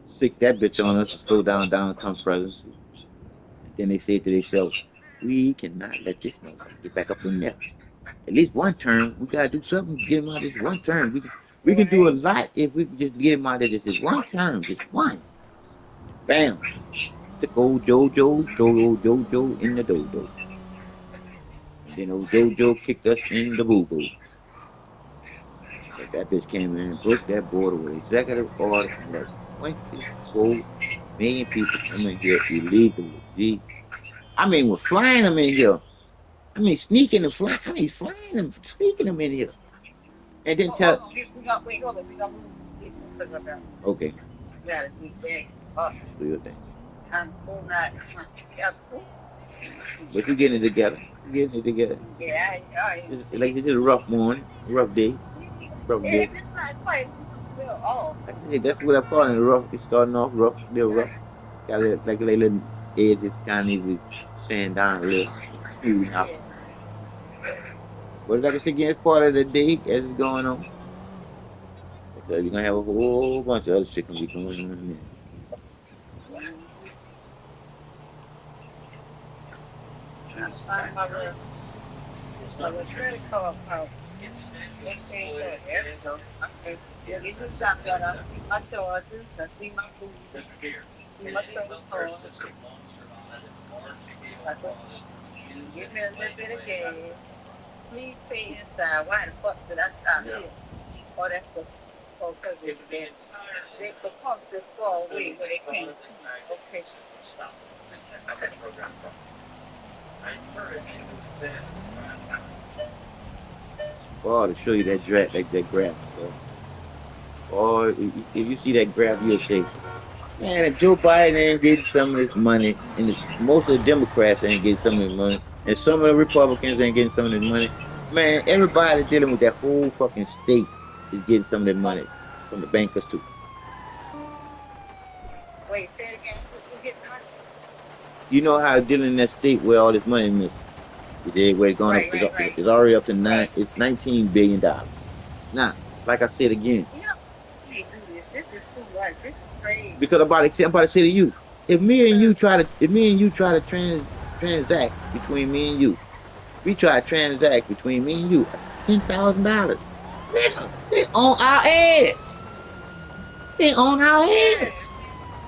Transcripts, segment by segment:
Sick that bitch on us and slow down comes presidency. And then they say to themselves, we cannot let this motherfucker get back up in there. At least one term, we gotta do something to get him out of this one term. We can do a Right. lot if we can just get him out of this one term, just one. Bam. The old Jojo, throw old Jojo in the dojo. And then old Jojo kicked us in the boo boo. But that bitch came in and broke that border with executive order and let 24 million people come in here illegally. Gee. I mean, we're flying them in here. I mean, sneaking and flying. I mean, flying them, sneaking them in here. And then Oh, hold tell, on. We got wait. Hold on. We got to get some stuff about. okay, We got to be back up. do your thing. I'm full not. Yeah. But you're getting it together. You're getting it together. Yeah. Like it's just a rough morning, rough day, rough Yeah. day. It's not quite well off. Like I said, that's what I'm calling it. Rough. It's starting off rough, little rough. Got a, like a little edges kind of need to sand down a little, smooth out. Yeah. But like I said, again, it's part of the day as it's going on. So you're gonna have a whole bunch of other shit gonna be going on in there. I'm signing my little credit card out. They changed that. There we go. Okay. Yeah, you just got that. I see my charges. I see my food. See my credit card. I thought, give me a little bit of gas. Please pay inside. Why the fuck did I stop here? Oh, that's the because they the pump just fall away where they can't. Okay. Oh, to show you that that graph. So, or if you see that graph, you'll say, man, if Joe Biden ain't getting some of this money, and most of the Democrats ain't getting some of this money, and some of the Republicans ain't getting some of this money, man, everybody dealing with that whole fucking state is getting some of that money from the bankers too. Wait, say it again. Who get money? You know how dealing in that state where all this money is, where it's going up, Right, right, right. it's already up to Right. it's $19 billion. Now, like I said again, You know, we can't do this. This is too much. This is crazy. because I'm about to say to you, if me and you try to transact between me and you, we try to transact between me and you, $10,000. Nigga, they on our ass. They on our Yeah. ass.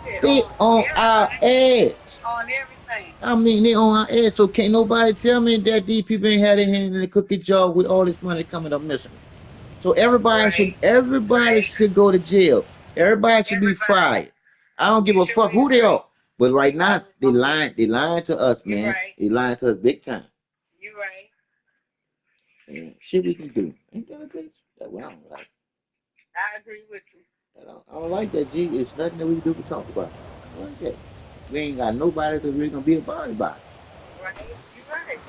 Shit They on on our everything. ass. On everything. I mean, they on our ass. So can't nobody tell me that these people ain't had their hand in the cookie jar with all this money coming up missing. So Right. everybody Right. should go to jail. Everybody should be Everybody. fired. I don't give You a sure fuck you who they right? are. But right I now, was gonna say, they lying to us, you man. right. They lying to us big time. You right. And shit we can do. Ain't that a bitch? That we don't like. I agree with you. I don't like that, G. It's nothing that we can do to talk about. I don't like that. We ain't got nobody that really gonna be about it. Right? You right.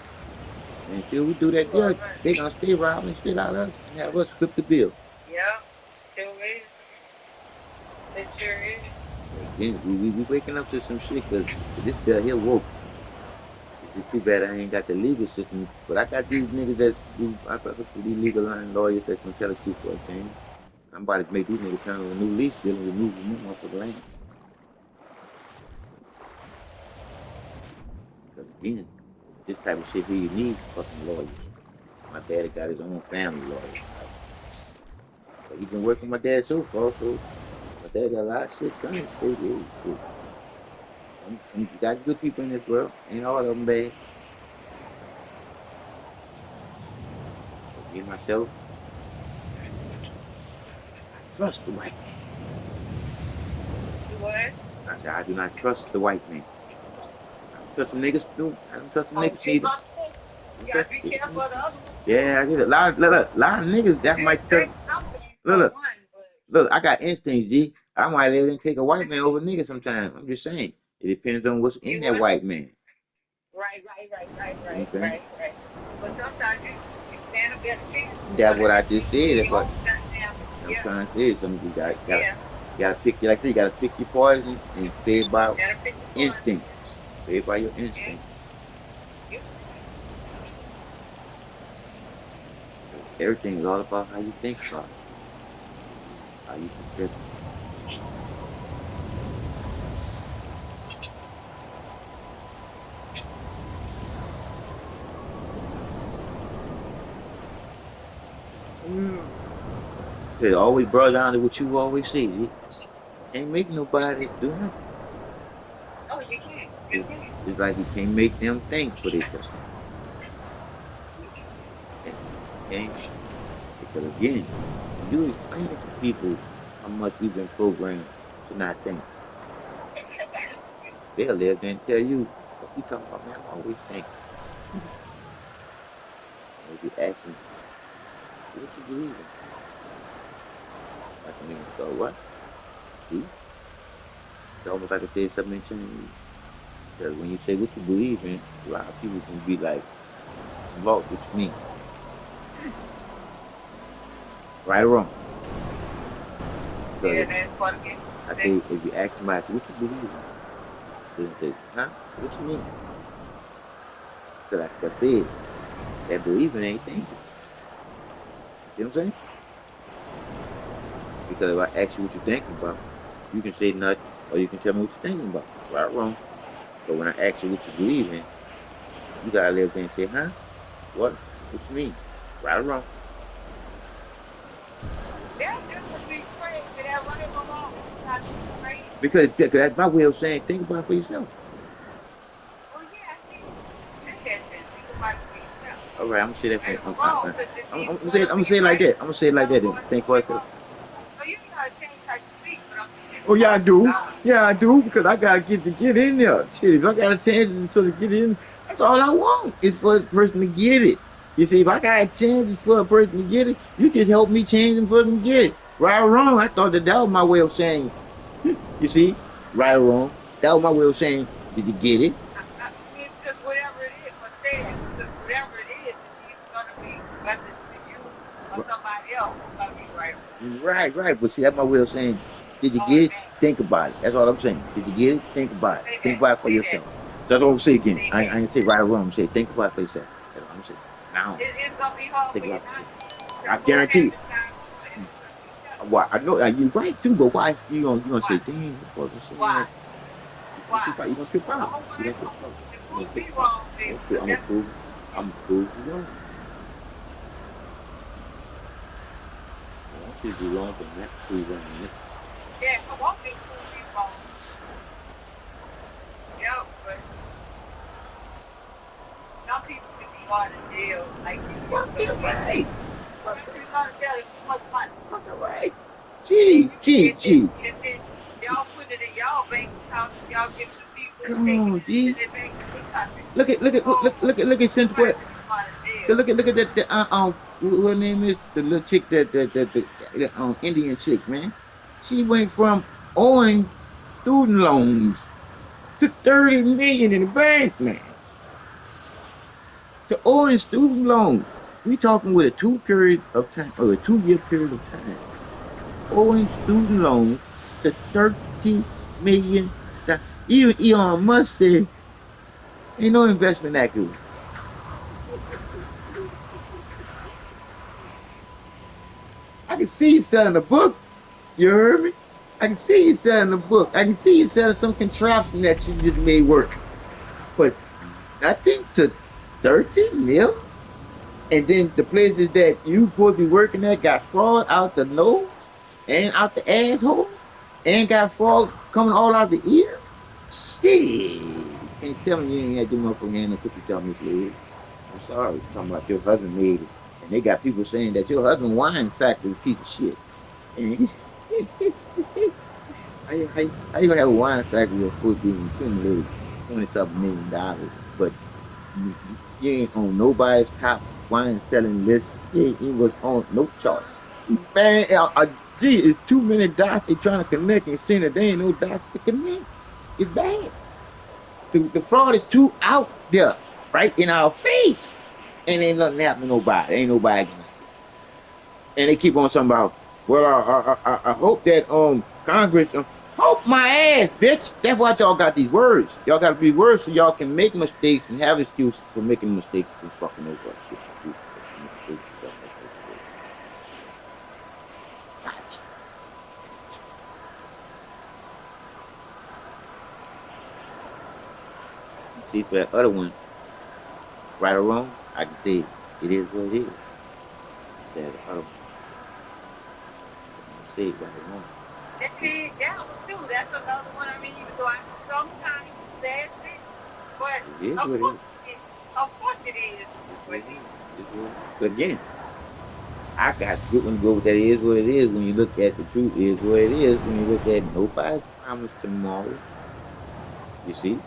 And until we do that You are deal, right. they gonna stay robbing shit out of us and have us flip the bill. Yeah. Sure is. It sure is. So again, we waking up to some shit because this bill here woke. It's too bad I ain't got the legal system, but I got these niggas I got these legal line lawyers that can tell the truth for a change. I'm about to make these niggas turn on a new lease dealing with moving them off of the land. Because again, this type of shit here, you need fucking lawyers. My daddy got his own family lawyer. Right? But he been working with my dad so far, so my dad got a lot of shit done. Shit. You got good people in this world. Ain't all of them bad. But me myself, I trust the white man. You what? I said I do not trust the white man. I don't trust them niggas too. I don't trust them Oh, niggas keep either. up. I You don't gotta trust be them careful niggas. of the other one too. Yeah, I get it. Lot of niggas that might There's trust. something Look, for look, one, but look. I got instincts, G. I might let them take a white man over niggas sometimes. I'm just saying. It depends on what's in you that what? white man. You know what I'm saying? Right. But sometimes you stand a better chance That's because what I just said. you That's what own goddamn, I'm yeah, trying to say. Some you yeah. gotta pick. Like I said, you gotta pick your poison and play it by Gotta pick the fun. instinct. Play it by your Yeah. instinct. You, Because everything is all about how you think about it, how you perceive it. It always brought down to what you always say. You can't make nobody do nothing. Oh, you can't. You It's, can't. it's like you can't make them think for themselves. Okay? Okay? Because again, when you explain it to people how much we've been programmed to not think, they'll live there and tell you, what you talking about, man? I'm always thinking. If you ask them, what you believe in? Like, I mean, so what? See? It's almost like I said something changed. Because when you say what you believe in, a lot of people can be like, lost what you mean. Right or wrong. Yeah, Because that's what it I is. say, if you ask somebody, what you believe in? They say, huh? What you mean? So like I said, that believing ain't thinking. You know what I'm saying? Because if I ask you what you're thinking about, you can say nothing, or you can tell me what you're thinking about. Right or wrong. But when I ask you what you believe in, you gotta live there and say, huh? What? What you mean? Right or wrong? That's just to be crazy. That right or wrong. It's not to be crazy. Because that's my way of saying, think about it for yourself. Well, yeah, I think look at this. Think about it for yourself. All right, I'm gonna say that. Right or wrong, because if I'm you gonna say it. I'm whatever gonna say you it like like, that. I'm gonna say it like that. whatever Then going think to for be yourself. wrong. So you gotta change how you speak, but I'm saying Oh yeah, I wrong is do. God. Yeah, I do because I gotta get in there. Shit, if I gotta change it so to get in, that's all I want is for the person to get it. You see, if I gotta change it for a person to get it, you just help me change it for them to get it. Right or wrong, I thought that was my way of saying. You see, right or wrong, that was my way of saying. Did you get it? It's just whatever it is, but say that because whatever it is, it's either gonna be whether it's to you or somebody else, it's gonna be right Right, right. But see, that's my way of saying. Did you on get it? that. Think about it. That's all I'm saying. Did you get it? Think about it. Say Think that. about it for Say that. yourself. That's what I'm saying again. Say I that. ain't say right or wrong. I'm saying think about it for yourself. That's what I'm saying. Now, It's gonna be hard think for you about it for not yourself. to I go guarantee ahead you. and time, but it's gonna be tough. Why? I know you're right too, but why you gonna say, Why? damn, this wasn't saying Why? that. You gonna Why? trip out. You gonna trip I'm out. gonna You win. gonna trip out. It You gonna proved trip me out. wrong, baby, but I'm gonna that's prove. I'm gonna prove you wrong. I want you to be wrong, but not prove wrong. yeah. I want me to prove me wrong. Yeah, but some people can be hard to deal. Like you Fucking can't take. right. Some people gonna tell you too much money. Fucking right. And Gee, you gee, gee. and then y'all put it in y'all bank account and y'all give it to people and Come taking on, it into G. their bank and they cut it. Oh, Look at you since have what? to be hard to deal. Look at that what her name is the little chick that Indian chick, man. She went from owing student loans to 30 million in the bank, man. To owing student loans. We talking with a 2 period of time or a 2 year period of time. Owing student loans to 30 million. Even Elon Musk said ain't no investment that good. I can see you selling a book. You heard me? I can see you selling a book. I can see you selling some contraption that you just made work. But nothing to 30 mil? And then the places that you supposed to be working at got fraud out the nose and out the asshole and got fraud coming all out the ear? Shit. You can't tell me you ain't had your motherfucking hand and cookie jar misled. I'm sorry. Talking about your husband made it. And they got people saying that your husband wine factory is a piece of shit. And how you gonna have a wine factory that's supposed to be accumulated $20 something million, but you ain't on nobody's top wine selling list. You ain't was on no charts. Man, gee, it's too many dots they trying to connect and saying that there ain't no dots to connect. It's bad. The fraud is too out there, right in our face. And ain't nothing happening to nobody. Ain't nobody gonna do it. And they keep on talking about, well, I hope that Congress hope my ass, bitch. That's why y'all got these words. Y'all got to be words so y'all can make mistakes and have excuses for making mistakes and fucking over shit. Mistakes and stuff like that. Gotcha. See, for that other one, right or wrong, I can say it is what it is. That other one. say it right or wrong. And see, that one too. That's another one. I mean, even though I sometimes says it, but It is of what it course is. it, of course it is. It's what But it is. It's what it is. But again, I got good one to go with that is what it is when you look at the truth is what it is when you look at nobody's promised tomorrow. You see?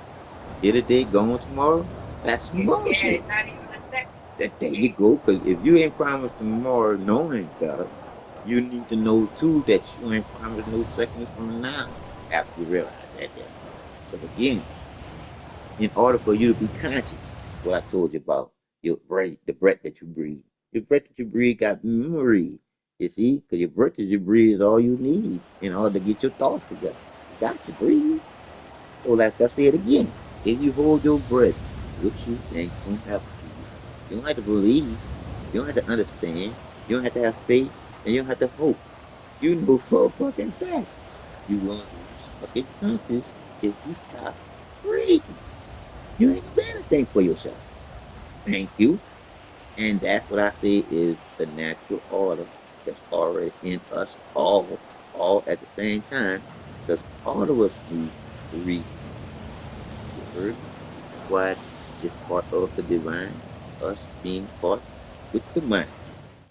Here today, gone tomorrow. That's some yeah, bullshit. it's not even a second. That there you go. Because if you ain't promised tomorrow knowing better, you need to know too that you ain't promised no seconds from now after you realize that. So again, in order for you to be conscious, what I told you about your breath, the breath that you breathe. The breath that you breathe got memory. You see, because your breath that you breathe is all you need in order to get your thoughts together. You got to breathe. So, like I said again, if you hold your breath, what you think gonna happen to you? You don't have to believe. You don't have to understand. You don't have to have faith, and you don't have to hope. You know for a fucking fact you're gonna lose fucking conscious if you stop breathing. You ain't gonna be able to think for yourself. Thank you. And that's what I say is the natural order that's already in us all at the same time, because all of us need breathing. You heard me? That's why it's part of the divine, us being part with the mind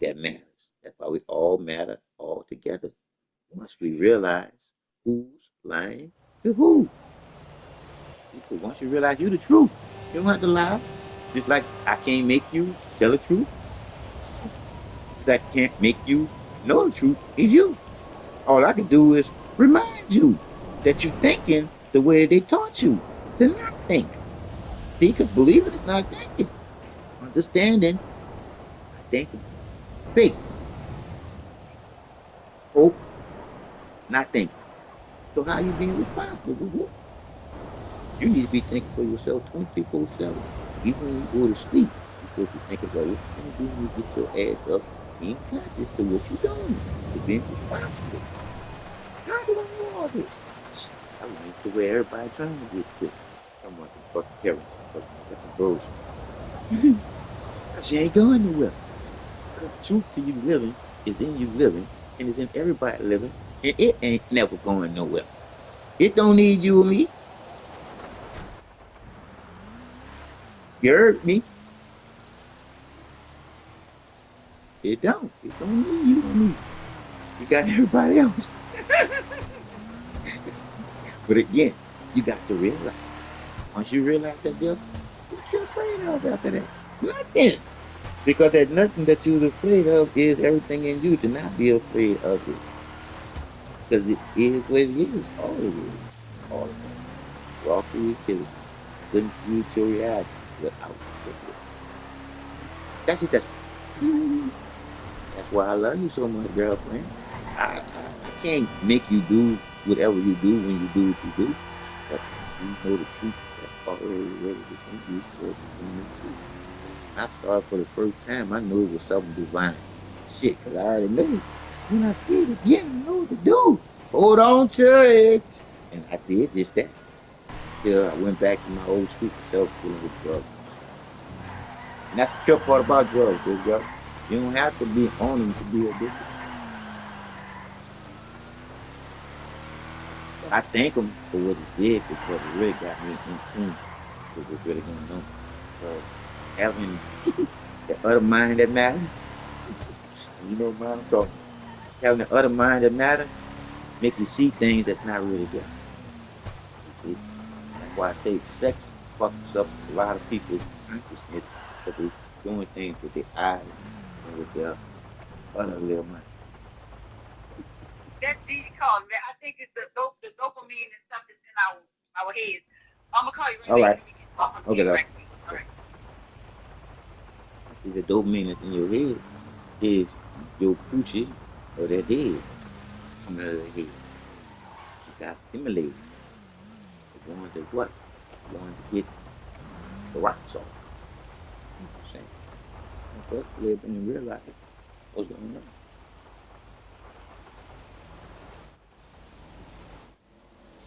that matters. That's why we all matter all together. Once we realize who's lying to who. Because once you realize you're the truth, you don't have to lie. Just like I can't make you tell the truth, that can't make you know the truth is you. All I can do is remind you that you're thinking the way they taught you to not think. See, because believing is not thinking. Understanding, not thinking. Faith, hope, not thinking. So how you being responsible? Boo-boo? You need to be thinking for yourself 24/7. Even when you go to sleep, you're supposed to be thinking about what you're going to do when you get your ass up, being conscious to what you're doing, to being responsible. How do I know all this? I learned the way everybody trying to get to. Talking about some fucking parents. That's some bullshit. Because you ain't going nowhere. Because the truth to you living is in you living, and it's in everybody living, and it ain't never going nowhere. It don't need you or me. You heard me? It don't. It don't need you or me. You got everybody else. But again, you got to realize. Once you realize that, deal, what you afraid of after that? Nothing. Because that nothing that you're afraid of is everything in you to not be afraid of it. Because it is what it is. All it is. All of that. Raw creativity. Couldn't create your reality without the it. That's it. That's why I love you so much, girlfriend. I can't make you do whatever you do when you do what you do. But you know the truth that's already ready within you for it to come into. I started for the first time, I knew it was something divine. Shit, because I already knew. When I see it again, I know what to do. Hold on to it. And I did just that. Till I went back to my old stupid self dealing with drugs. And that's the trip part about drugs, big girl. You don't have to be on them to be addicted. But I thank them for what it did because it really got me in tune with what's really going on. Because having the other mind that matters, you know what I'm talking about. Having the other mind that matters make you see things that's not really there. You see? That's why I say sex fucks up a lot of people's consciousness because they're doing things with their eyes and with their other little mind. That D call, man. I think it's the dopamine and stuff that's in our heads. I'm gonna call you right All back. right. Let me get off. I'm Okay, getting love. right quick. All Okay. right. I see the dopamine that's in your head is your coochie or that head coming out of the head. You got stimulated. The ones that what? The ones that get the rocks off. You know what I'm saying? And for us to live and realize what's going on.